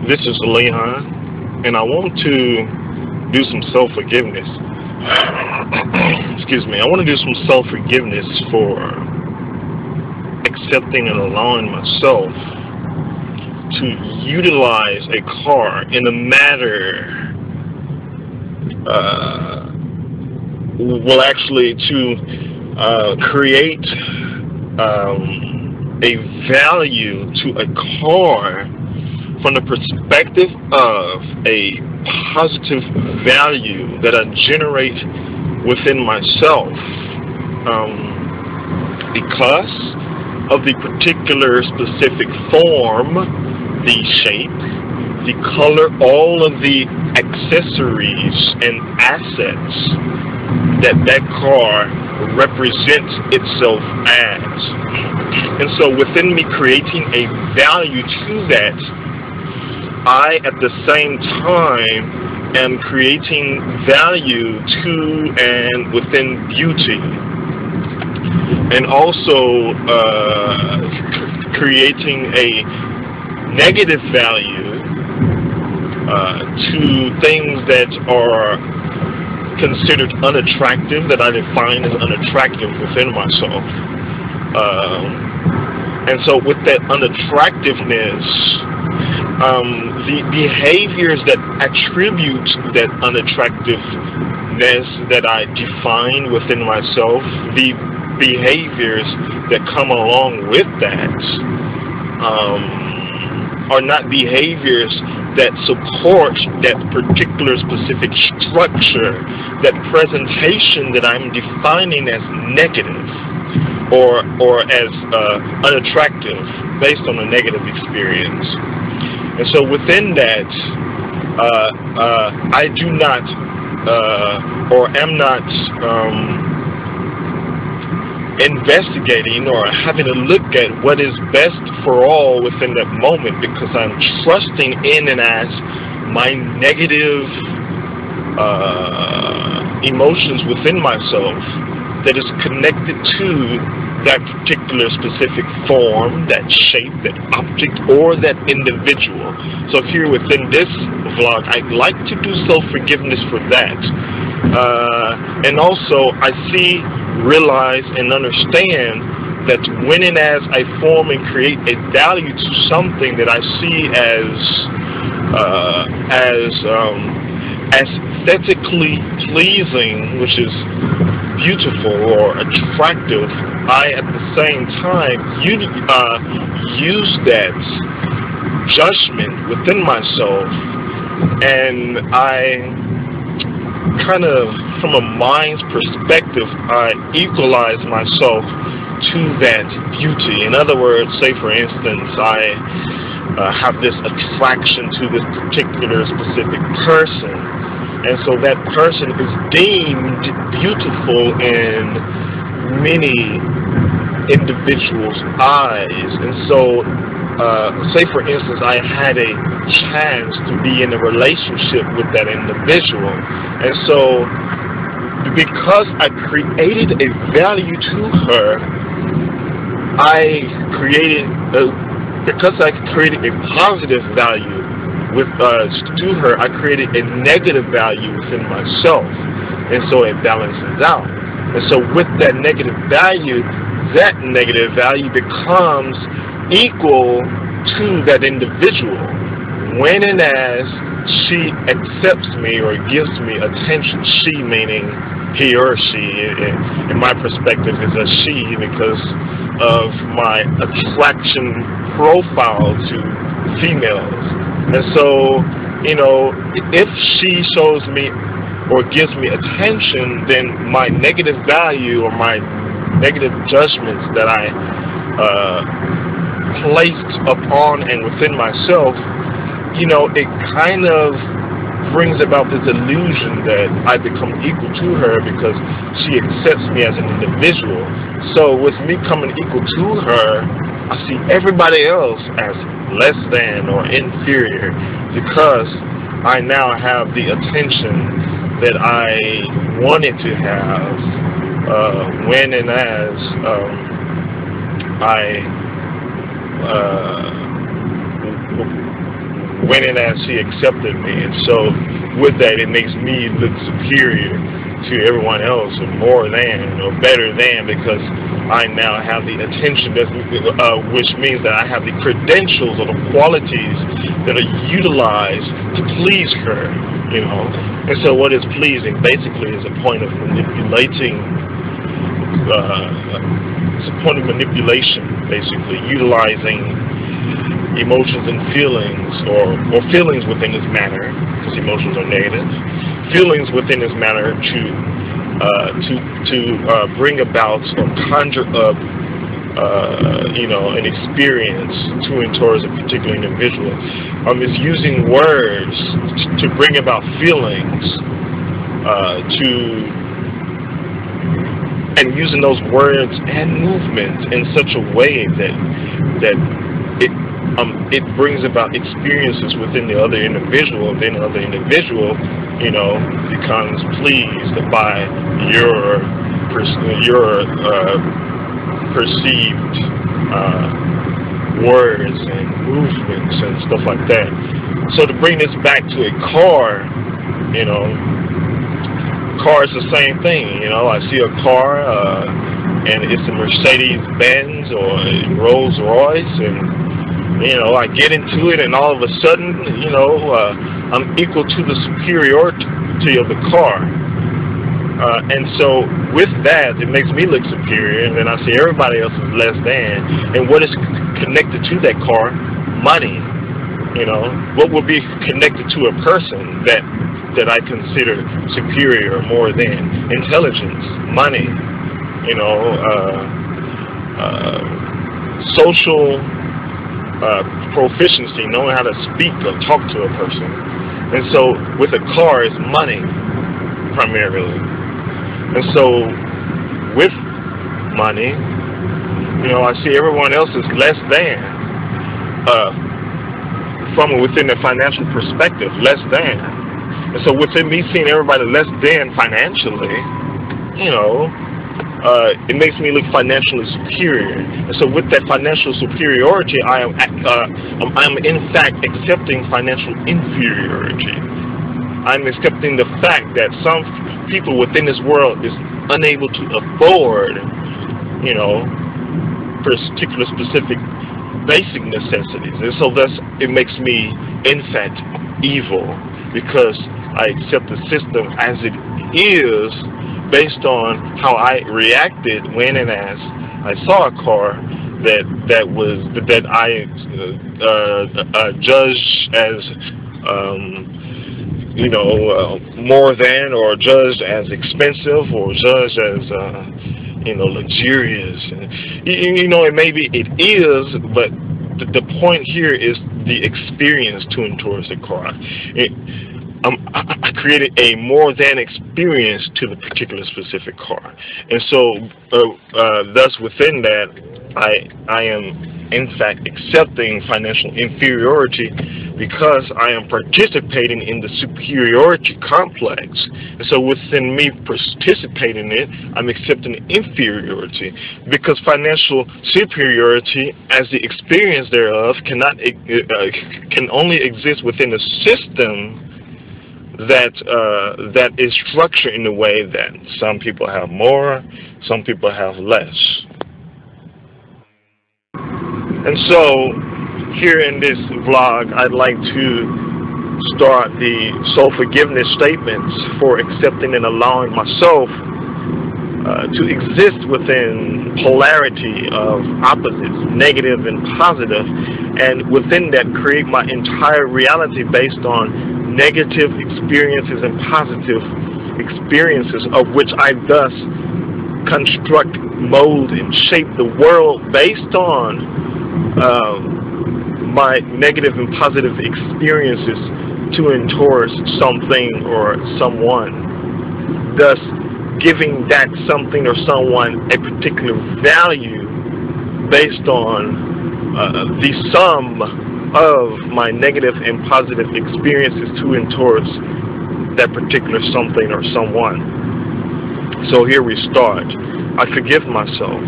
This is Leon, and I want to do some self-forgiveness. Excuse me. I want to do some self-forgiveness for accepting and allowing myself to utilize a car in a manner, actually to create a value to a car from the perspective of a positive value that I generate within myself, because of the particular specific form, the shape, the color, all of the accessories and assets that car represents itself as. And so within me creating a value to that, I at the same time am creating value to and within beauty, and also creating a negative value to things that are considered unattractive, that I define as unattractive within myself. And so with that unattractiveness, the behaviors that attribute that unattractiveness that I define within myself, the behaviors that come along with that, are not behaviors that support that particular specific structure, that presentation that I'm defining as negative or as unattractive based on a negative experience. And so within that, I do not or am not investigating or having a look at what is best for all within that moment, because I'm trusting in and as my negative emotions within myself that is connected to that particular specific form, that shape, that object, or that individual. So here within this vlog, I'd like to do self-forgiveness for that. And also, I see, realize, and understand that when and as I form and create a value to something that I see as aesthetically pleasing, which is beautiful or attractive, I at the same time use that judgment within myself, and I kind of, from a mind's perspective, I equalize myself to that beauty. In other words, say for instance, I have this attraction to this particular specific person, and so that person is deemed beautiful in many individuals' eyes. And so say for instance, I had a chance to be in a relationship with that individual, and so because I created a value to her, because I created a positive value to her, I created a negative value within myself, and so it balances out. And so with that negative value becomes equal to that individual when and as she accepts me or gives me attention. She meaning he or she, in my perspective, is a she because of my attraction profile to females. And so, you know, if she shows me or gives me attention, then my negative value or my negative judgments that I placed upon and within myself, you know, it kind of brings about this illusion that I become equal to her because she accepts me as an individual. So with me coming equal to her, I see everybody else as less than or inferior because I now have the attention that I wanted to have when and as I when and as He accepted me. And so with that, it makes me look superior to everyone else, or more than, or better than, because I now have the attention, which means that I have the credentials or the qualities that are utilized to please her, you know. And so what is pleasing basically is a point of manipulating, it's a point of manipulation, basically, utilizing emotions and feelings, or feelings within this manner, because emotions are negative, feelings within this manner to bring about or conjure up, you know, an experience to and towards a particular individual. It's using words to bring about feelings, and using those words and movements in such a way that it brings about experiences within the other individual, and then the other individual, you know, becomes pleased by your perceived words and movements and stuff like that. So to bring this back to a car, you know, car is the same thing. You know, I see a car and it's a Mercedes-Benz or a Rolls-Royce, and you know, I get into it, and all of a sudden, you know, I'm equal to the superiority of the car. And so with that, it makes me look superior, and then I see everybody else is less than. And what is connected to that car? Money. You know, what will be connected to a person that I consider superior or more than? Intelligence, money, you know, social proficiency, knowing how to speak or talk to a person. And so with a car, it's money primarily. And so with money, you know, I see everyone else is less than, from within the financial perspective, less than. And so within me seeing everybody less than financially, you know, it makes me look financially superior. And so with that financial superiority, I'm in fact accepting financial inferiority. I'm accepting the fact that some people within this world is unable to afford, you know, particular specific basic necessities. And so thus it makes me in fact evil, because I accept the system as it is, based on how I reacted when and as I saw a car that I judged as you know, more than, or judged as expensive, or judged as you know, luxurious. You know, maybe it is, but the point here is the experience to and towards the car. I created a more than experience to the particular specific car, and so thus within that, I am in fact accepting financial inferiority, because I am participating in the superiority complex. And so within me participating in it, I'm accepting inferiority, because financial superiority, as the experience thereof, can only exist within a system that is structured in a way that some people have more, some people have less. And so here in this vlog, I'd like to start the soul forgiveness statements for accepting and allowing myself to exist within polarity of opposites, negative and positive, and within that create my entire reality based on negative experiences and positive experiences, of which I thus construct, mold, and shape the world based on my negative and positive experiences to and towards something or someone, thus giving that something or someone a particular value based on the sum of my negative and positive experiences to and towards that particular something or someone. So here we start. I forgive myself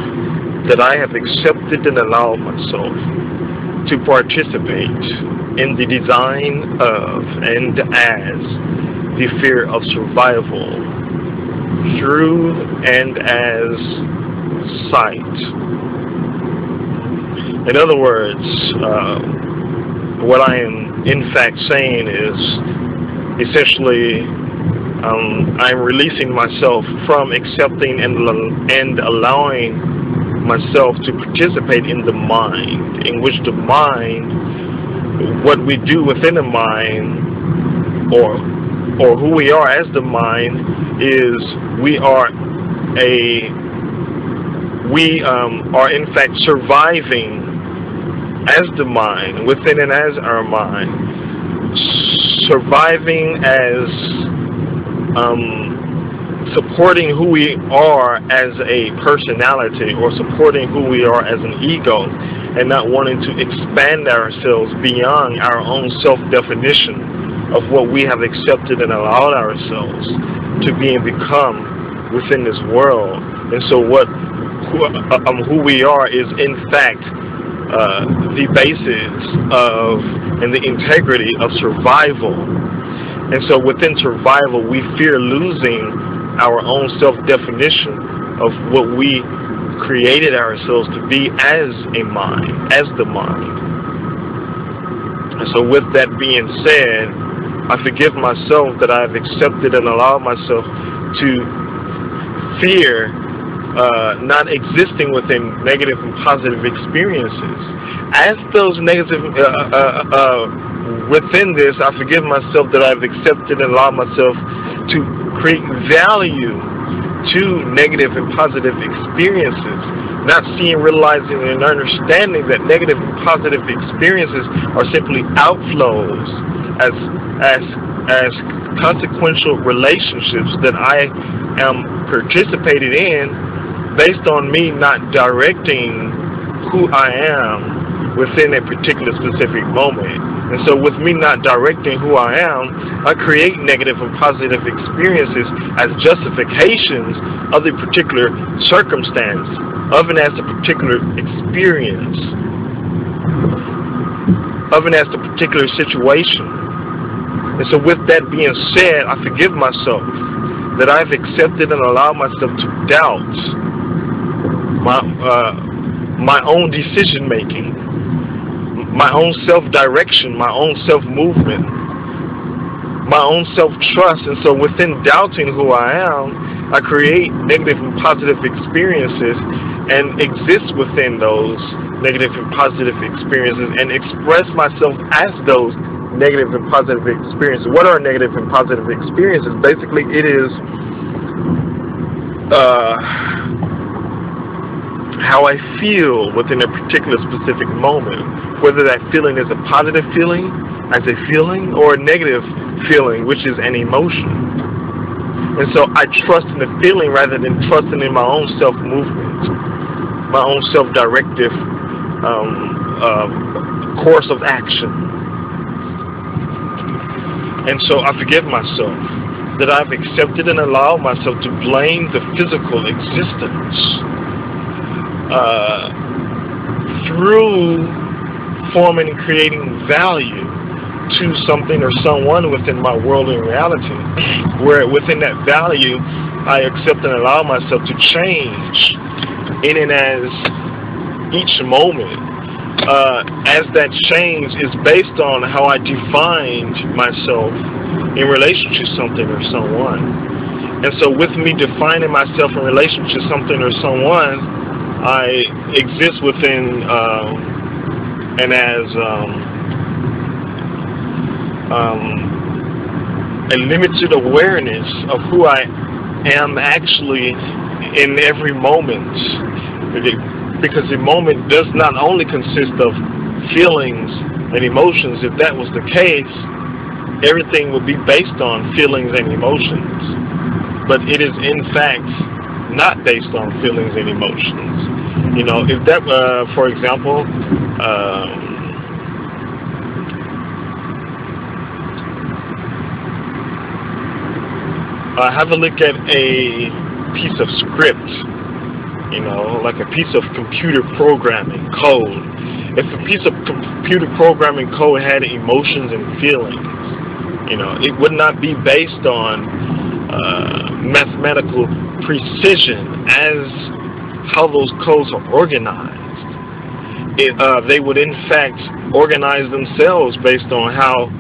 that I have accepted and allowed myself to participate in the design of and as the fear of survival through and as sight. In other words, what I am in fact saying is essentially I'm releasing myself from accepting and allowing myself to participate in the mind, in which the mind, what we do within the mind, or who we are as the mind, is we are in fact surviving as the mind, within and as our mind, surviving as supporting who we are as a personality, or supporting who we are as an ego, and not wanting to expand ourselves beyond our own self-definition of what we have accepted and allowed ourselves to be and become within this world. And so who we are is in fact the basis of and the integrity of survival. And so within survival, we fear losing our own self-definition of what we created ourselves to be as a mind, as the mind. And so with that being said, I forgive myself that I've accepted and allowed myself to fear not existing within negative and positive experiences. As those negative, within this, I forgive myself that I've accepted and allowed myself to create value to negative and positive experiences, not seeing, realizing, and understanding that negative and positive experiences are simply outflows as consequential relationships that I am participating in, based on me not directing who I am within a particular specific moment. And so with me not directing who I am, I create negative and positive experiences as justifications of the particular circumstance, of and as the particular experience, of and as the particular situation. And so with that being said, I forgive myself that I've accepted and allowed myself to doubt my own decision making, my own self-direction, my own self-movement, my own self-trust. And so within doubting who I am, I create negative and positive experiences and exist within those negative and positive experiences and express myself as those negative and positive experiences. What are negative and positive experiences? Basically, it is how I feel within a particular specific moment, whether that feeling is a positive feeling as a feeling or a negative feeling, which is an emotion. And so I trust in the feeling rather than trusting in my own self-movement, my own self-directive course of action. And so I forgive myself that I've accepted and allowed myself to blame the physical existence through forming and creating value to something or someone within my world and reality, where within that value I accept and allow myself to change in and as each moment, as that change is based on how I defined myself in relation to something or someone. And so with me defining myself in relation to something or someone, I exist within and as a limited awareness of who I am actually in every moment. Because the moment does not only consist of feelings and emotions. If that was the case, everything would be based on feelings and emotions. But it is in fact not based on feelings and emotions. You know, if that, for example, have a look at a piece of script, you know, like a piece of computer programming, code. if a piece of computer programming code had emotions and feelings, you know, it would not be based on mathematical precision as how those codes are organized. They would in fact organize themselves based on how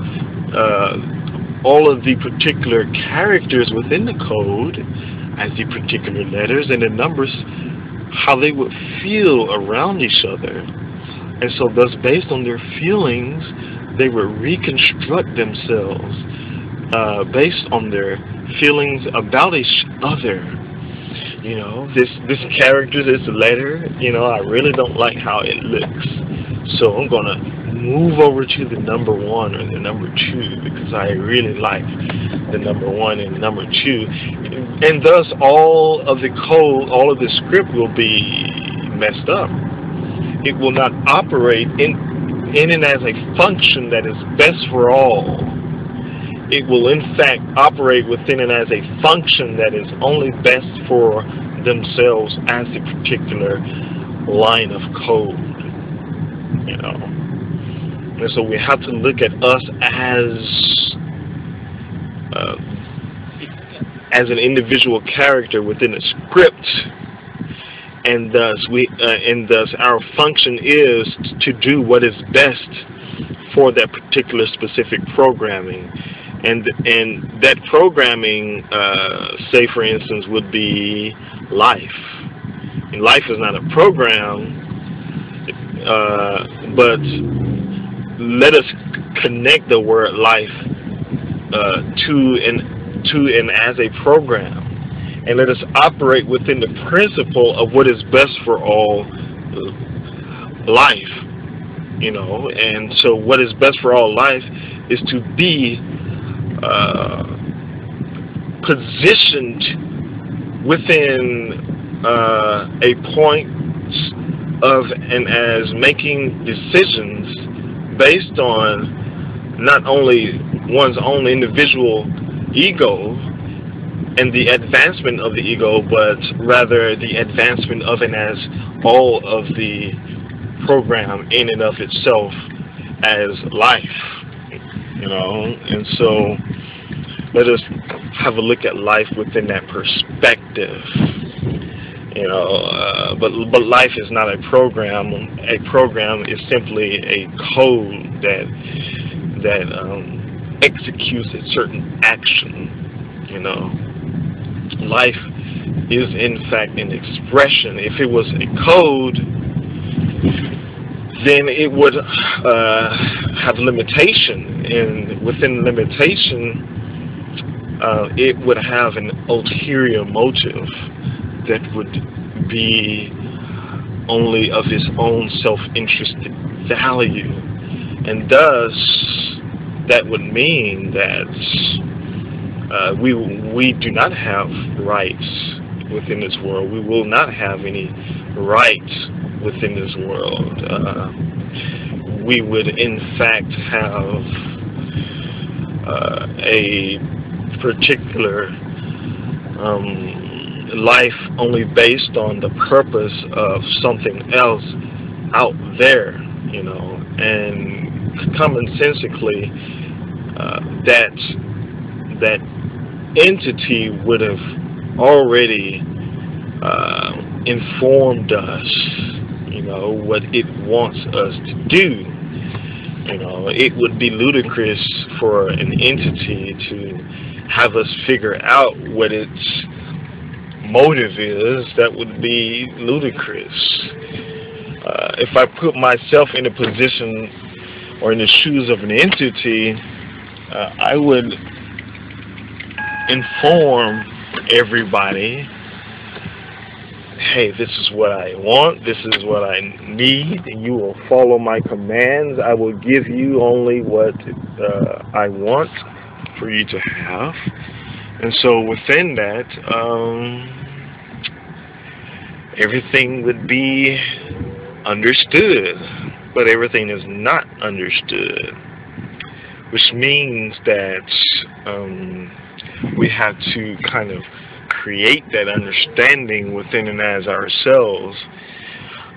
all of the particular characters within the code, as the particular letters and the numbers, how they would feel around each other. And so thus, based on their feelings, they would reconstruct themselves based on their feelings about each other. You know, this character, this letter, you know, I really don't like how it looks, so I'm gonna move over to the number 1 or the number 2 because I really like the number 1 and number 2, and thus all of the code, all of the script will be messed up. It will not operate in and as a function that is best for all. It will in fact operate within and as a function that is only best for themselves as a particular line of code, you know. And so we have to look at us as an individual character within a script, and thus our function is to do what is best for that particular specific programming. And that programming, say for instance, would be life. And life is not a program, but let us connect the word life to and as a program, and let us operate within the principle of what is best for all life. You know, and so what is best for all life is to be positioned within a point of and as making decisions based on not only one's own individual ego and the advancement of the ego, but rather the advancement of and as all of the program in and of itself as life. You know, and so let us have a look at life within that perspective. You know, but life is not a program. A program is simply a code that executes a certain action. You know, life is in fact an expression. If it was a code, then it would have limitation, and within limitation, it would have an ulterior motive that would be only of its own self-interested value, and thus that would mean that we do not have rights within this world. We will not have any rights within this world. We would in fact have a particular life only based on the purpose of something else out there, you know, and commonsensically that entity would have already informed us, you know, what it wants us to do. You know, it would be ludicrous for an entity to have us figure out what its motive is. That would be ludicrous. If I put myself in a position or in the shoes of an entity, I would inform everybody, hey, this is what I want, this is what I need, and you will follow my commands. I will give you only what I want for you to have. And so within that, everything would be understood, but everything is not understood, which means that we have to kind of create that understanding within and as ourselves,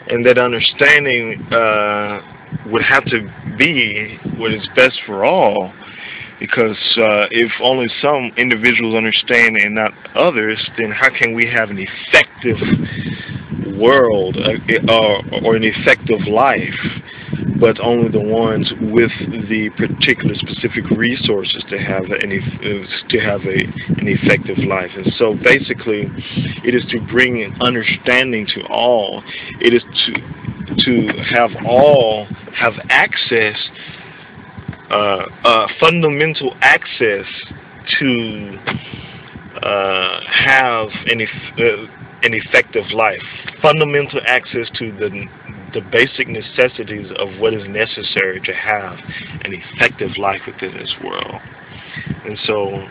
And that understanding would have to be what is best for all, because if only some individuals understand and not others, then how can we have an effective world or an effective life, but only the ones with the particular specific resources to have an effective life? And so basically, it is to bring an understanding to all. It is to have all have access, fundamental access to have an effective life, fundamental access to the basic necessities of what is necessary to have an effective life within this world. And so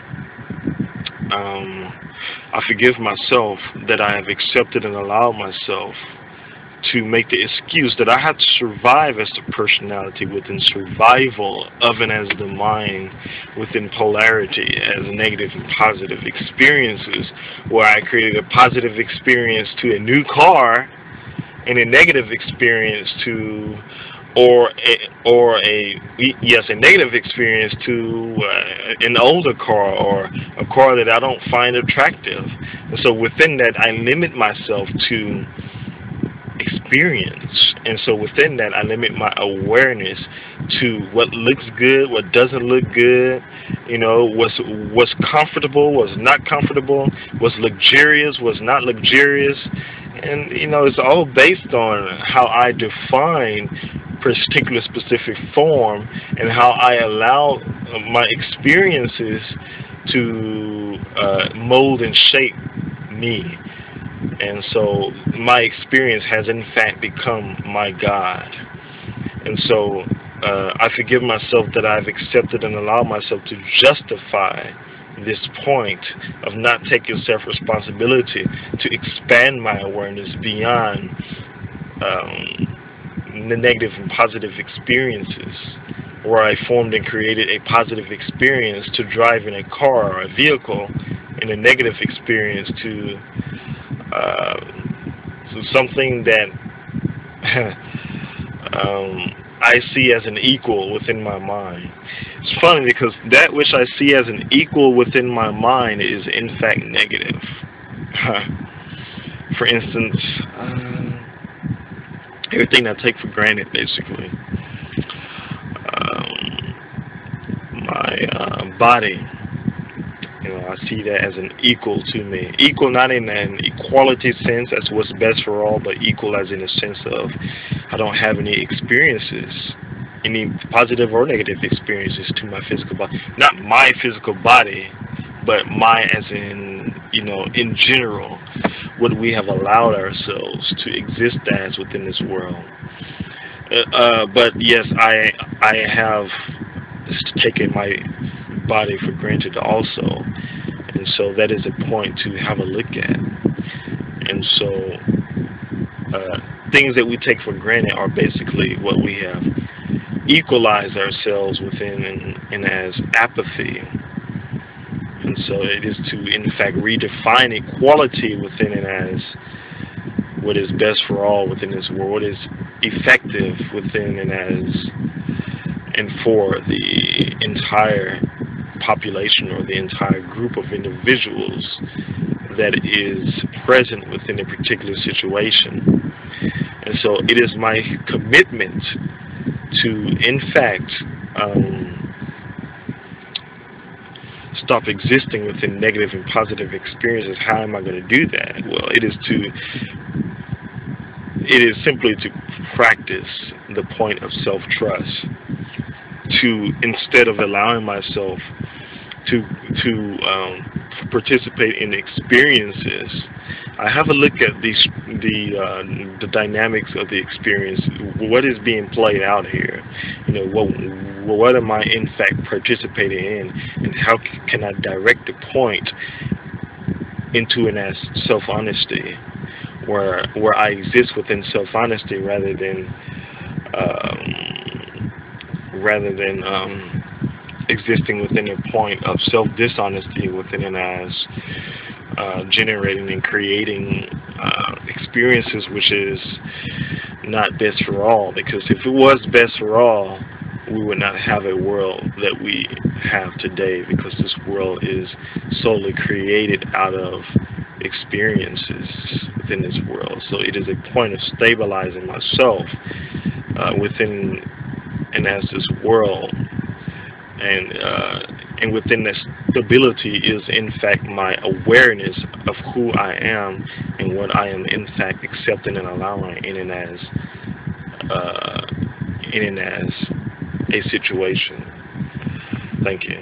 I forgive myself that I have accepted and allowed myself to make the excuse that I had to survive as the personality within survival of and as the mind within polarity, as negative and positive experiences, where I created a positive experience to a new car and a negative experience to, a negative experience to an older car or a car that I don't find attractive. And so within that, I limit myself to experience, and so within that I limit my awareness to what looks good, what doesn't look good, you know, what's comfortable, what's not comfortable, what's luxurious, what's not luxurious. And you know, it's all based on how I define particular specific form and how I allow my experiences to mold and shape me. And so my experience has in fact become my God. And so I forgive myself that I've accepted and allowed myself to justify this point of not taking self-responsibility to expand my awareness beyond the negative and positive experiences, where I formed and created a positive experience to drive in a car or a vehicle, and a negative experience to something that I see as an equal within my mind. It's funny because that which I see as an equal within my mind is in fact negative. For instance, everything I take for granted, basically. My body. You know, I see that as an equal to me. Equal not in an equality sense as what's best for all, but equal as in a sense of I don't have any experiences, any positive or negative experiences to my physical body. Not my physical body, but my as in, you know, in general, what we have allowed ourselves to exist as within this world. But yes, I have taken my body for granted also, and so that is a point to have a look at. And so things that we take for granted are basically what we have equalized ourselves within and as apathy. And so it is to in fact redefine equality within and as what is best for all within this world, what is effective within and as and for the entire population or the entire group of individuals that is present within a particular situation. And so it is my commitment to, in fact, stop existing within negative and positive experiences. How am I going to do that? Well, it is simply to practice the point of self-trust, to, instead of allowing myself to participate in experiences, I have a look at the dynamics of the experience. What is being played out here? You know, what am I in fact participating in, and how can I direct the point into an as self-honesty, where I exist within self-honesty rather than existing within a point of self-dishonesty within and as generating and creating experiences which is not best for all, because if it was best for all, we would not have a world that we have today, because this world is solely created out of experiences within this world. So it is a point of stabilizing myself within and as this world, and within that stability is in fact my awareness of who I am and what I am in fact accepting and allowing in and as a situation. Thank you.